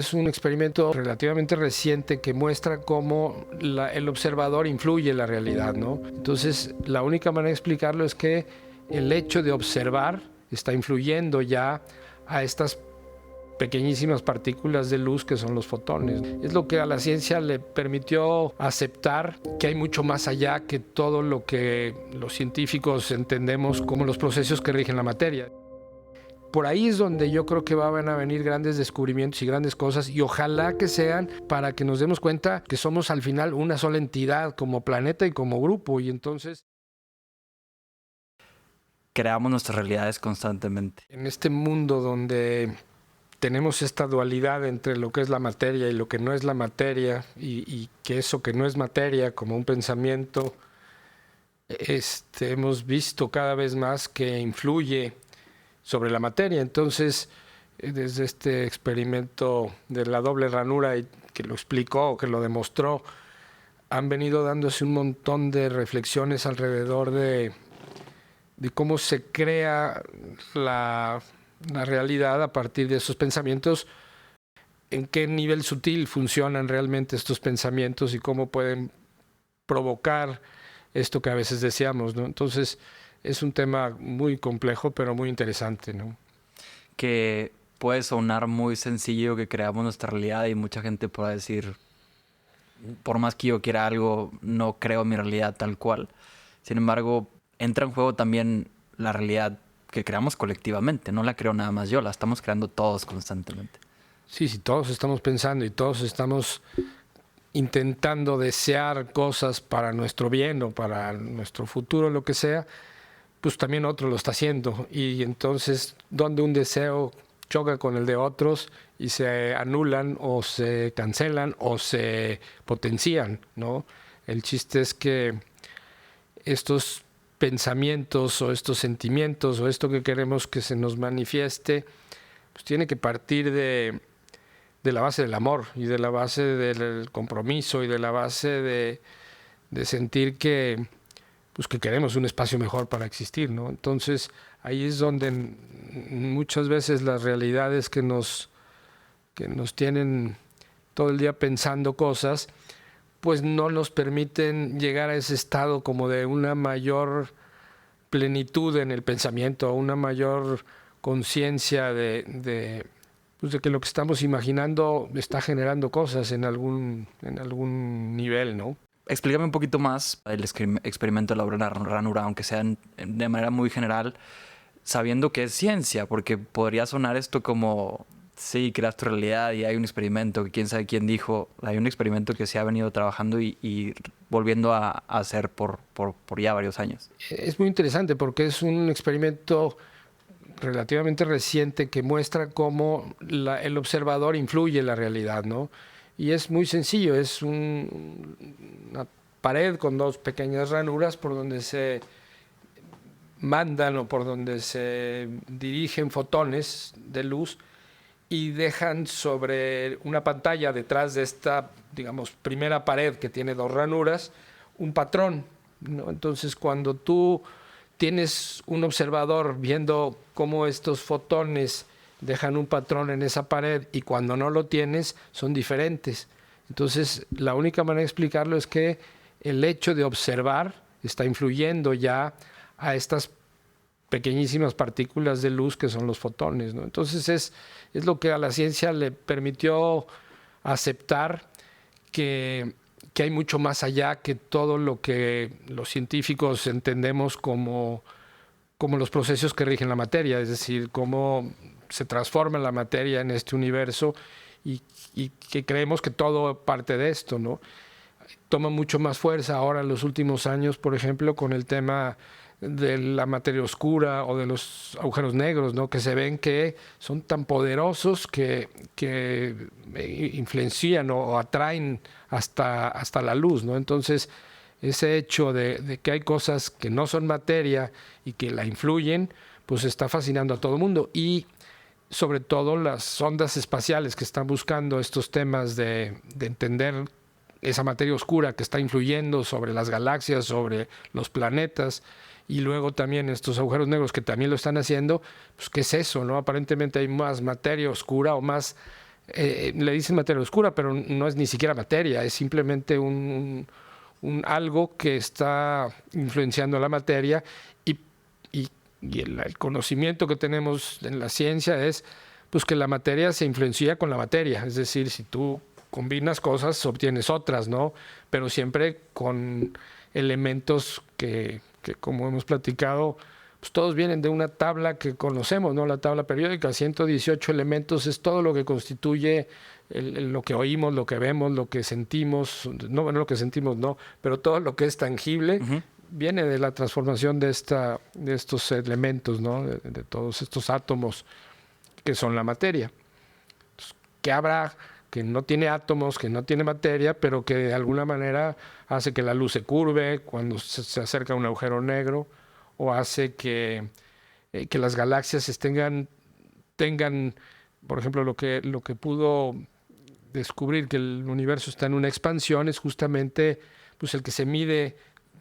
Es un experimento relativamente reciente que muestra cómo el observador influye en la realidad, ¿no? Entonces, la única manera de explicarlo es que el hecho de observar está influyendo ya a estas pequeñísimas partículas de luz que son los fotones. Es lo que a la ciencia le permitió aceptar que hay mucho más allá que todo lo que los científicos entendemos como los procesos que rigen la materia. Por ahí es donde yo creo que van a venir grandes descubrimientos y grandes cosas, y ojalá que sean para que nos demos cuenta que somos al final una sola entidad como planeta y como grupo, y entonces creamos nuestras realidades constantemente. en este mundo donde tenemos esta dualidad entre lo que es la materia y lo que no es la materia, y que eso que no es materia como un pensamiento, hemos visto cada vez más que influye sobre la materia. Entonces, desde este experimento de la doble ranura, que lo explicó, que lo demostró, han venido dándose un montón de reflexiones alrededor de cómo se crea la realidad a partir de esos pensamientos, en qué nivel sutil funcionan realmente estos pensamientos y cómo pueden provocar esto que a veces deseamos, ¿no? Entonces, es un tema muy complejo, pero muy interesante, ¿no? Que puede sonar muy sencillo que creamos nuestra realidad y mucha gente puede decir, por más que yo quiera algo, no creo mi realidad tal cual. Sin embargo, entra en juego también la realidad que creamos colectivamente. No la creo nada más yo, la estamos creando todos constantemente. Sí, sí, todos estamos pensando y todos estamos intentando desear cosas para nuestro bien o para nuestro futuro, lo que sea, pues también otro lo está haciendo. Y entonces, donde un deseo choca con el de otros y se anulan o se cancelan o se potencian, ¿no? El chiste es que estos pensamientos o estos sentimientos o esto que queremos que se nos manifieste, pues tiene que partir de la base del amor y de la base del compromiso y de la base de sentir que, pues que queremos un espacio mejor para existir, ¿no? Entonces ahí es donde muchas veces las realidades que nos tienen todo el día pensando cosas, pues no nos permiten llegar a ese estado como de una mayor plenitud en el pensamiento, una mayor conciencia pues de que lo que estamos imaginando está generando cosas en algún nivel, ¿no? Explícame un poquito más el experimento de la ranura, aunque sea de manera muy general, sabiendo que es ciencia, porque podría sonar esto como, sí, creas tu realidad y hay un experimento, que quién sabe quién dijo, hay un experimento que se ha venido trabajando y volviendo a hacer por ya varios años. Es muy interesante porque es un experimento relativamente reciente que muestra cómo el observador influye en la realidad, ¿no? Y es muy sencillo, es una pared con dos pequeñas ranuras por donde se mandan o por donde se dirigen fotones de luz y dejan sobre una pantalla detrás de esta, digamos, primera pared que tiene dos ranuras, un patrón, ¿no? Entonces, cuando tú tienes un observador viendo cómo estos fotones dejan un patrón en esa pared y cuando no lo tienes son diferentes. Entonces, la única manera de explicarlo es que el hecho de observar está influyendo ya a estas pequeñísimas partículas de luz que son los fotones, ¿no? Entonces es lo que a la ciencia le permitió aceptar que hay mucho más allá que todo lo que los científicos entendemos como los procesos que rigen la materia, es decir, cómo se transforma la materia en este universo y que creemos que todo parte de esto, ¿no? Toma mucho más fuerza ahora en los últimos años, por ejemplo, con el tema de la materia oscura o de los agujeros negros, ¿no? Que se ven que son tan poderosos que influencian o atraen hasta la luz, ¿no? Entonces, ese hecho de que hay cosas que no son materia y que la influyen, pues está fascinando a todo el mundo. Y sobre todo las sondas espaciales que están buscando estos temas de entender esa materia oscura que está influyendo sobre las galaxias, sobre los planetas, y luego también estos agujeros negros que también lo están haciendo, pues ¿qué es eso, no? Aparentemente hay más materia oscura o más le dicen materia oscura, pero no es ni siquiera materia, es simplemente un algo que está influenciando la materia y, y el conocimiento que tenemos en la ciencia es pues que la materia se influencia con la materia, es decir, si tú combinas cosas obtienes otras, ¿no? Pero siempre con elementos que como hemos platicado, pues todos vienen de una tabla que conocemos, ¿no? La tabla periódica, 118 elementos es todo lo que constituye lo que oímos, lo que vemos, lo que sentimos, no, bueno, lo que sentimos no, pero todo lo que es tangible viene de la transformación de estos elementos, ¿no? De todos estos átomos que son la materia. Entonces, ¿qué habrá que no tiene átomos, que no tiene materia, pero que de alguna manera hace que la luz se curve cuando se acerca a un agujero negro, o hace que las galaxias tengan, por ejemplo, lo que pudo descubrir que el universo está en una expansión es justamente pues, el que se mide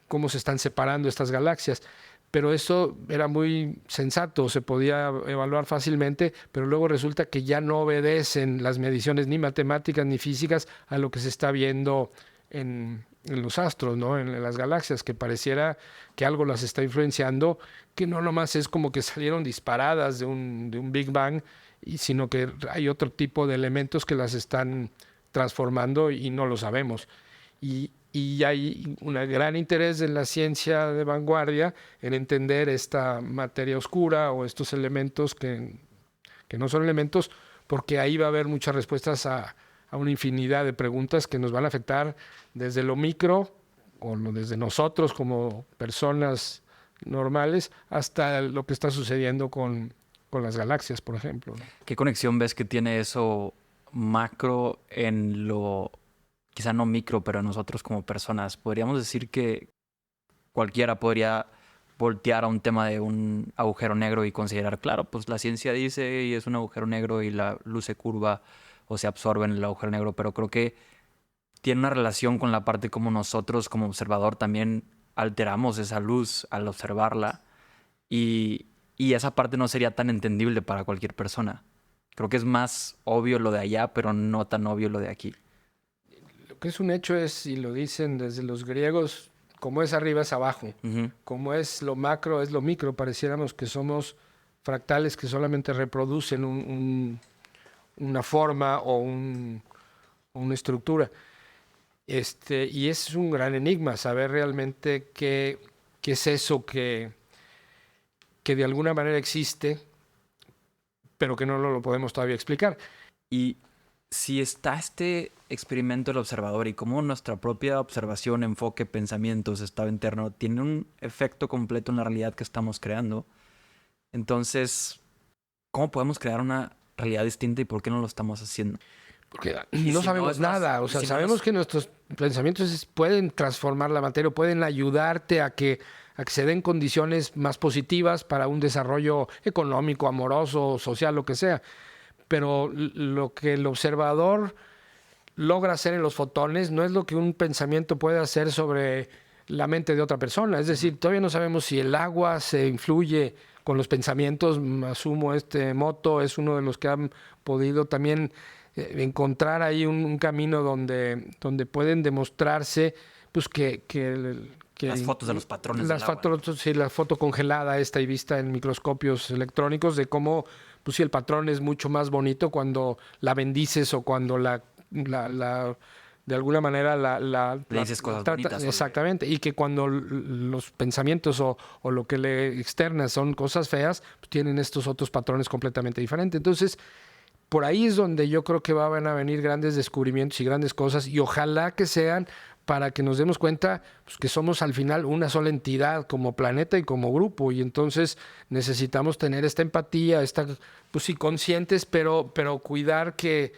cómo se están separando estas galaxias. Pero eso era muy sensato, se podía evaluar fácilmente, pero luego resulta que ya no obedecen las mediciones ni matemáticas ni físicas a lo que se está viendo en los astros, ¿no? En las galaxias, que pareciera que algo las está influenciando, que no nomás es como que salieron disparadas de un Big Bang, sino que hay otro tipo de elementos que las están transformando y no lo sabemos. Y hay un gran interés en la ciencia de vanguardia en entender esta materia oscura o estos elementos que no son elementos, porque ahí va a haber muchas respuestas a una infinidad de preguntas que nos van a afectar desde lo micro, o desde nosotros como personas normales, hasta lo que está sucediendo con las galaxias, por ejemplo, ¿no? ¿Qué conexión ves que tiene eso macro en lo, quizá no micro, pero nosotros como personas? Podríamos decir que cualquiera podría voltear a un tema de un agujero negro y considerar, claro, pues la ciencia dice y es un agujero negro y la luz se curva o se absorbe en el agujero negro, pero creo que tiene una relación con la parte como nosotros como observador también alteramos esa luz al observarla y esa parte no sería tan entendible para cualquier persona. Creo que es más obvio lo de allá, pero no tan obvio lo de aquí. Lo que es un hecho es, y lo dicen desde los griegos, como es arriba es abajo, como es lo macro es lo micro, pareciéramos que somos fractales que solamente reproducen una forma o una estructura. Y es un gran enigma saber realmente qué es eso que de alguna manera existe, pero que no lo podemos todavía explicar. Y si está este experimento del observador y cómo nuestra propia observación, enfoque, pensamientos, estado interno, tiene un efecto completo en la realidad que estamos creando, entonces, ¿cómo podemos crear una realidad distinta y por qué no lo estamos haciendo? Porque no sabemos nada, o sea, sabemos que nuestros pensamientos pueden transformar la materia, pueden ayudarte a que se den condiciones más positivas para un desarrollo económico, amoroso, social, lo que sea. Pero lo que el observador logra hacer en los fotones no es lo que un pensamiento puede hacer sobre la mente de otra persona. Es decir, todavía no sabemos si el agua se influye con los pensamientos. Asumo Moto es uno de los que han podido también encontrar ahí un camino donde pueden demostrarse pues que las fotos de los patrones del agua. Sí, la foto congelada y vista en microscopios electrónicos de cómo pues sí, el patrón es mucho más bonito cuando la bendices o cuando de alguna manera le dices cosas bonitas. Exactamente, y que cuando los pensamientos o lo que le externas son cosas feas, pues tienen estos otros patrones completamente diferentes. Entonces, por ahí es donde yo creo que van a venir grandes descubrimientos y grandes cosas, y ojalá que sean para que nos demos cuenta pues, que somos al final una sola entidad como planeta y como grupo, y entonces necesitamos tener esta empatía, pues sí, conscientes, pero cuidar que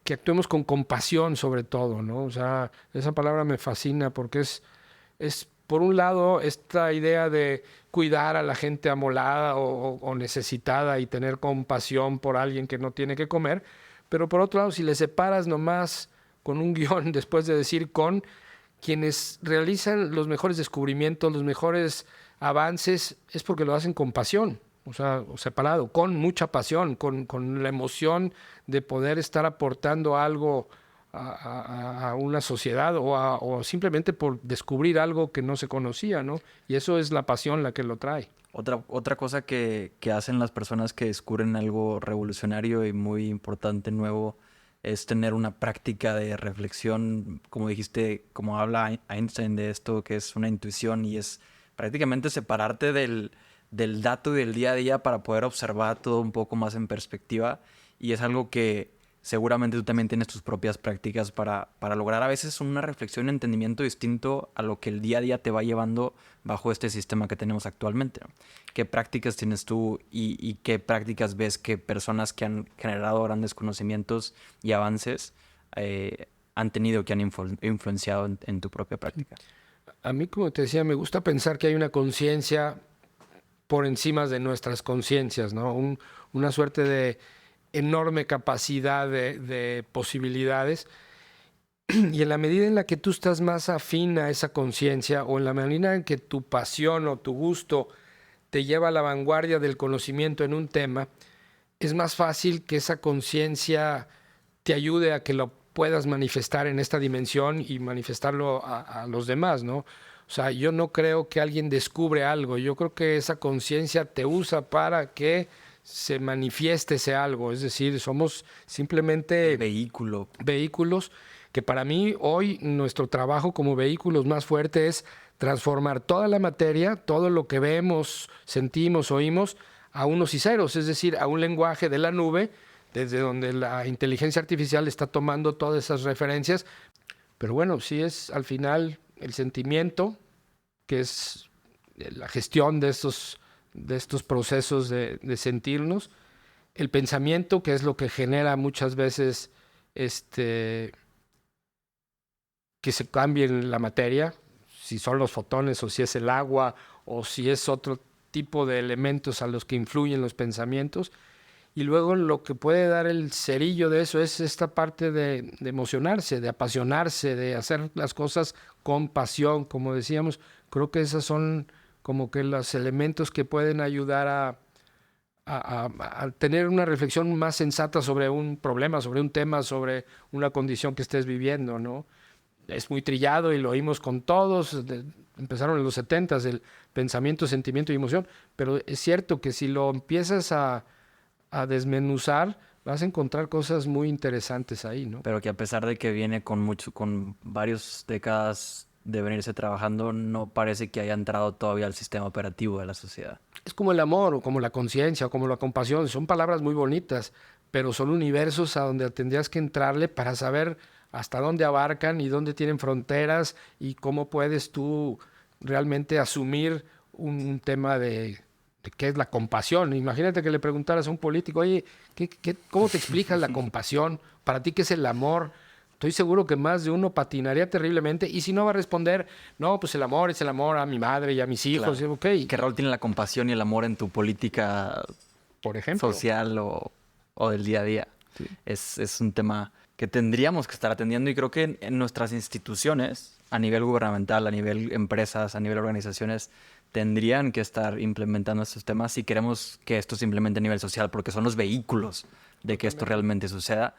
actuemos con compasión sobre todo, ¿no? O sea, esa palabra me fascina porque es por un lado esta idea de cuidar a la gente amolada o necesitada y tener compasión por alguien que no tiene que comer, pero por otro lado, si le separas nomás con un guión después de decir con quienes realizan los mejores descubrimientos, los mejores avances, es porque lo hacen con pasión. o sea, separado, con mucha pasión, con la emoción de poder estar aportando algo a una sociedad o simplemente por descubrir algo que no se conocía, ¿no? Y eso es la pasión la que lo trae. Otra cosa que hacen las personas que descubren algo revolucionario y muy importante, nuevo, es tener una práctica de reflexión, como dijiste, como habla Einstein de esto, que es una intuición y es prácticamente separarte del dato y del día a día para poder observar todo un poco más en perspectiva. Y es algo que seguramente tú también tienes tus propias prácticas para lograr a veces una reflexión y entendimiento distinto a lo que el día a día te va llevando bajo este sistema que tenemos actualmente, ¿no? ¿Qué prácticas tienes tú y qué prácticas ves que personas que han generado grandes conocimientos y avances han tenido, que han influenciado en tu propia práctica? A mí, como te decía, me gusta pensar que hay una conciencia por encima de nuestras conciencias, ¿no? Una suerte de enorme capacidad de posibilidades. Y en la medida en la que tú estás más afín a esa conciencia o en la medida en que tu pasión o tu gusto te lleva a la vanguardia del conocimiento en un tema, es más fácil que esa conciencia te ayude a que lo puedas manifestar en esta dimensión y manifestarlo a los demás, ¿no? O sea, yo no creo que alguien descubre algo, yo creo que esa conciencia te usa para que se manifieste ese algo, es decir, somos simplemente Vehículo. vehículos que para mí hoy nuestro trabajo como vehículos más fuerte es transformar toda la materia, todo lo que vemos, sentimos, oímos, a unos y ceros, es decir, a un lenguaje de la nube, desde donde la inteligencia artificial está tomando todas esas referencias. Pero bueno, sí es al final el sentimiento, que es la gestión de estos procesos de sentirnos, el pensamiento, que es lo que genera muchas veces que se cambie la materia, si son los fotones o si es el agua o si es otro tipo de elementos a los que influyen los pensamientos. Y luego lo que puede dar el cerillo de eso es esta parte de emocionarse, de apasionarse, de hacer las cosas con pasión, como decíamos. Creo que esos son como que los elementos que pueden ayudar a tener una reflexión más sensata sobre un problema, sobre un tema, sobre una condición que estés viviendo, ¿no? Es muy trillado y lo oímos con todos, empezaron en los 70s, el pensamiento, sentimiento y emoción, pero es cierto que si lo empiezas a desmenuzar, vas a encontrar cosas muy interesantes ahí, ¿no? Pero que a pesar de que viene con varias décadas de venirse trabajando, no parece que haya entrado todavía al sistema operativo de la sociedad. Es como el amor, o como la conciencia, o como la compasión, son palabras muy bonitas, pero son universos a donde tendrías que entrarle para saber hasta dónde abarcan y dónde tienen fronteras y cómo puedes tú realmente asumir un tema de qué es la compasión. Imagínate que le preguntaras a un político, oye, ¿cómo te explicas la compasión? ¿Para ti qué es el amor? Estoy seguro que más de uno patinaría terriblemente y si no va a responder, no, pues el amor es el amor a mi madre y a mis hijos. Claro. Ok, ¿Qué rol tiene la compasión y el amor en tu política por ejemplo. social o del día a día? Sí. Es un tema que tendríamos que estar atendiendo y creo que en nuestras instituciones, a nivel gubernamental, a nivel empresas, a nivel organizaciones, tendrían que estar implementando estos temas si queremos que esto se implemente a nivel social, porque son los vehículos de que esto realmente suceda.